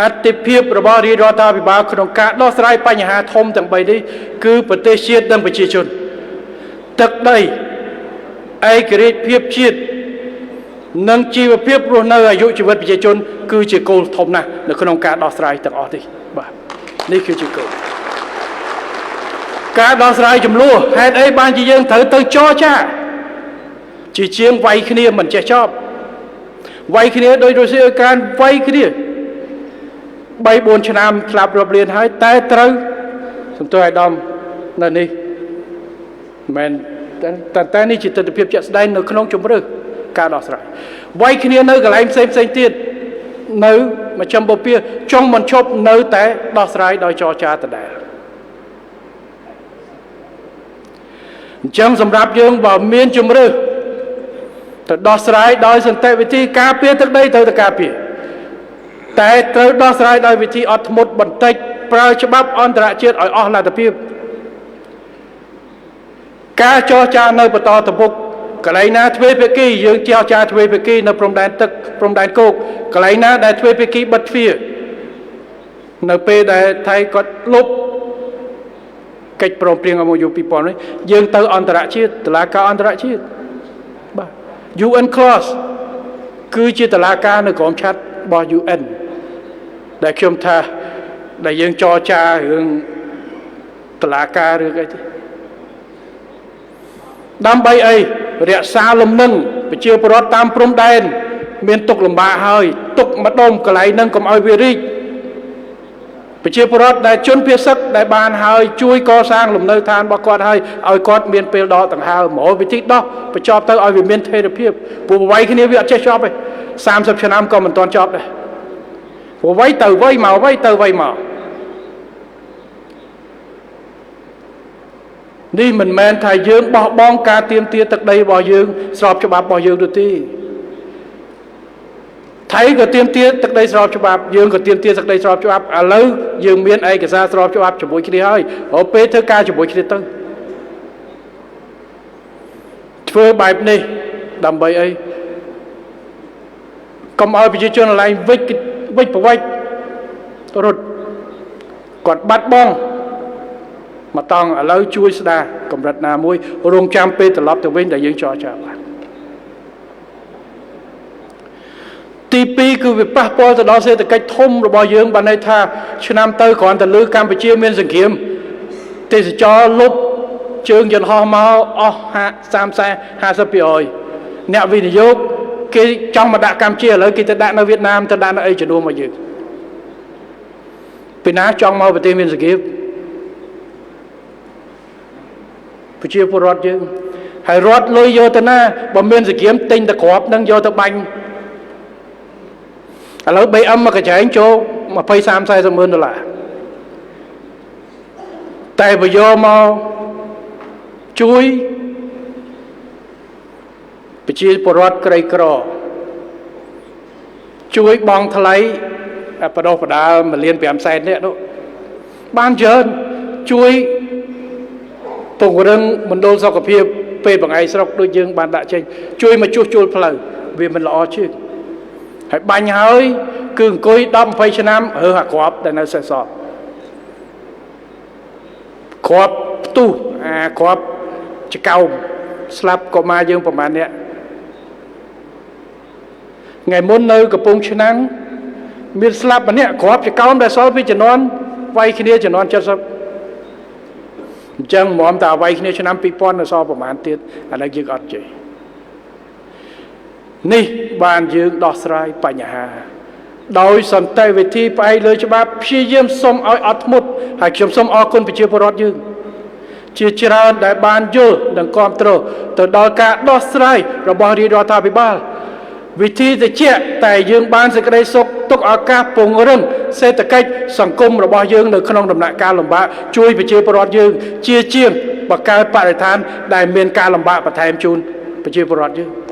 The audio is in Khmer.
អតិភិបរបស់រាជរដ្ឋាភិបាលក្នុងការដោះស្រាយបញ្ហាធំទាំង3នេះគឺប្រទេសជាតិនិងប្រជាជនទឹកដីឯករាជ្យភាពជាតិនិងជីវភាពរស់នៅអាយុជីវិតប្រជាជនគឺជាគោលធំណាស់នៅក្នុងការដោះស្រាយទាំងអស់នេះបាទនេះគឺជាគោលការដោះស្រាយចំនួនហេតុអីបានជាយើងត្រូវទៅចរចាជាជាងវាយគ្នាមិនចេះចប់វាយគ្នាដោយរុស្ស៊ីអ៊ុយក្រែនវាយគ្នា3-4 ឆ្នាំស្លាប់រាប់លានហើយតែត្រូវសំទោសអាយដាមនៅនេះមិនតែនេះជាទស្សនវិជ្ជាជាក់ស្ដែងនៅក្នុងជំរឿការដោះស្រាយវាយគ្នានៅកន្លែងផ្សេងទៀតនៅមជ្ឈមបូព៌ាចង់មិនឈប់នៅតែដោះស្រាយដោយចរចាដដែលអញ្ចឹងសម្រាប់យើងបើមានជំរឿទៅដោះស្រាយដោយសន្តិវិធីការពារទឹកដីត្រូវតែការពារតែត្រូវដោះស្រាយដោយវិធីអត់ធ្មត់បន្តិចប្រើច្បាប់អន្តរជាតិឲ្យអស់លទ្ធភាពការចរចានៅបន្តទៅមុខកន្លែងណាទ្វេភាគីយើងចរចាទ្វេភាគីនៅព្រំដែនទឹកព្រំដែនគោកកន្លែងណាដែលទ្វេភាគីបិទទ្វារនៅពេលដែលថៃគាត់លុបកិច្ចព្រមព្រៀង MOU 2000នេះយើងទៅអន្តរជាតិតុលាការអន្តរជាតិបាទ UN clause គឺជាតុលាការនៅក្រោមឆ័ត្ររបស់ UN ដែលខ្ញុំថាដែលយើងចរចារឿងតុលាការឬអីទេដើម្បីអីរក្សាលំនឹងប្រជាពលរដ្ឋតាមព្រំដែនមានទុកលំបាកហើយទុកម្ដុំកន្លែងហ្នឹងកុំឲ្យវារីកប្រជាពលរដ្ឋដែលជនភៀសសិទ្ធដែលបានហើយជួយកសាងលំនៅឋានរបស់គាត់ហើយឲ្យគាត់មានពេលដកដង្ហើមមកវិធីដោះបញ្ចប់ទៅឲ្យវាមានថេរភាពព្រោះវាយគ្នាវាអត់ចេះចប់ទេ30 ឆ្នាំក៏មិនទាន់ចប់ដែរព្រោះវាយទៅវាយមកវាយទៅវាយមកនេះមិនមែនថាយើងបោះបង់ការទាមទារទឹកដីរបស់យើងស្របច្បាប់របស់យើងនោះទេថៃក៏ទាមទារទឹកដីស្របច្បាប់យើងក៏ទាមទារទឹកដីស្របច្បាប់ឥឡូវយើងមានឯកសារស្របច្បាប់ជាមួយគ្នាហើយរហូតពេលធ្វើការជាមួយគ្នាទៅធ្វើបែបនេះដើម្បីអីកុំឲ្យប្រជាជនឡើងវិចប្រវិចរត់គាត់បាត់បង់មកតង់ឥឡូវជួយស្ដារកម្រិតណាមួយរងចាំពេលត្រឡប់ទៅវិញដែលយើងចរចាបានទី2គឺវាប៉ះពាល់ទៅដល់សេដ្ឋកិច្ចធំរបស់យើងបានន័យថាឆ្នាំទៅគ្រាន់តែលើកម្ពុជាមានសង្គ្រាមទេសចរលុបជើងយន្តហោះមកអស់50% អ្នកវិនិយោគគេចង់មកដាក់កម្ពុជាឥឡូវគេទៅដាក់នៅវៀតណាមទៅដាក់នៅអីជំនួសមកយើងពីណាចង់មកប្រទេសមានសង្គ្រាមប្រជាពលរដ្ឋយើងហើយរត់លុយយកទៅណាបើមានសង្គ្រាមទិញតែក្របនឹងយកទៅបាញ់ឥឡូវ BM មកកញ្ចែងចូល20-30-40 ម៉ឺនដុល្លារតែបើយកមកជួយប្រជាពលរដ្ឋក្រីក្រជួយបង់ថ្លៃបដោះបដាល1.5 លាននេះបានច្រើនជួយពង្រឹងមណ្ឌលសុខភាពពេលបង្ហាយស្រុកដូចយើងបានដាក់ចេញជួយមកជួសជុលផ្លូវវាមិនល្អជាងហើយបាញ់ហើយគឺអង្គុយ10-20 ឆ្នាំរើសអាគ្រាប់ដែលនៅសេសសល់គ្រាប់ផ្ទុះអាគ្រាប់ចកោមស្លាប់កុមារយើងប្រហែលអ្នកថ្ងៃមុននៅកំពង់ឆ្នាំងមានស្លាប់ម្នាក់គ្រាប់ចកោមដែលសល់ពីជំនាន់វាយគ្នាជំនាន់70អញ្ចឹងមកតែវាយគ្នាឆ្នាំ2000នៅសល់ប្រហែលទៀតឥឡូវយើងអត់ចេះនេះបានយើងដោះស្រាយបញ្ហាដោយសន្តិវិធីផ្អែកលើច្បាប់ព្យាយាមសុំឲ្យអត់ធ្មត់ហើយខ្ញុំសូមអរគុណប្រជាពលរដ្ឋយើងជាច្រើនដែលបានយល់និងគាំទ្រទៅដល់ការដោះស្រាយរបស់រាជរដ្ឋាភិបាលវិធីត្រជាក់តែយើងបានសេចក្តីសុខទុកឱកាសពង្រឹងសេដ្ឋកិច្ចសង្គមរបស់យើងនៅក្នុងដំណាក់កាលលំបាកជួយប្រជាពលរដ្ឋយើងជាជាងបង្កើតបរិស្ថានដែលមានការលំបាកបន្ថែមជូនប្រជាពលរដ្ឋយើង